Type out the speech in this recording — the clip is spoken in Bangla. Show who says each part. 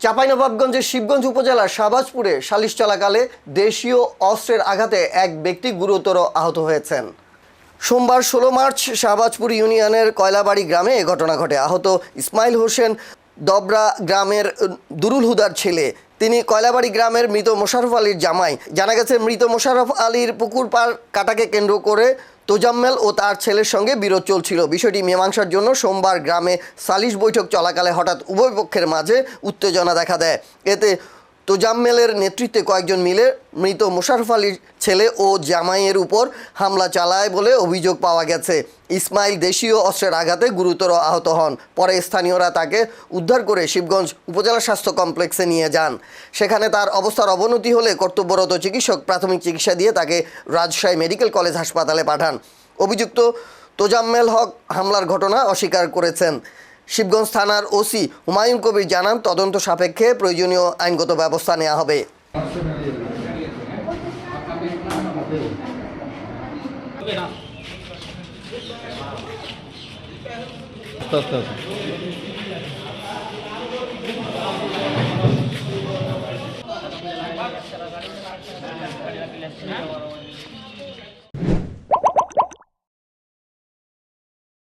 Speaker 1: চাঁপাইনবাবগঞ্জের শিবগঞ্জ উপজেলার শাহবাজপুরে সালিশ চলাকালে দেশীয় অস্ত্রের আঘাতে এক ব্যক্তি গুরুতর আহত হয়েছেন। সোমবার 16 মার্চ শাহবাজপুর ইউনিয়নের কয়লাবাড়ি গ্রামে এ ঘটনা ঘটে। আহত ইসমাইল হোসেন দবরা গ্রামের দুরুল হুদার ছেলে। তিনি কয়লাবাড়ি গ্রামের মৃত মোশাররফ আলীর জামাই। জানা গেছে, মৃত মোশাররফ আলীর পুকুর পাড় কাটাকে কেন্দ্র করে তোজাম্মেল ও তার ছেলের সঙ্গে বিরোধ চলছিল। বিষয়টি মীমাংসার জন্য সোমবার গ্রামে সালিশ বৈঠক চলাকালে হঠাৎ উভয় পক্ষের মাঝে উত্তেজনা দেখা দেয়। এতে তোজাম্মেলের নেতৃত্বে কয়েকজন মিলে মৃত মোশাররফ আলীর ছেলে ও জামাইয়ের উপর হামলা চালায় বলে অভিযোগ পাওয়া গেছে। ইসমাইল দেশীয় অস্ত্রের আঘাতে গুরুতর আহত হন। পরে স্থানীয়রা তাকে উদ্ধার করে শিবগঞ্জ উপজেলা স্বাস্থ্য কমপ্লেক্সে নিয়ে যান। সেখানে তার অবস্থার অবনতি হলে কর্তব্যরত চিকিৎসক প্রাথমিক চিকিৎসা দিয়ে তাকে রাজশাহী মেডিকেল কলেজ হাসপাতালে পাঠান। অভিযুক্ত তোজাম্মেল হক হামলার ঘটনা অস্বীকার করেছেন। শিবগঞ্জ থানার ওসি হুমায়ুন কবির জানান, তদন্ত সাপেক্ষে প্রয়োজনীয় আইনগত ব্যবস্থা নেওয়া হবে।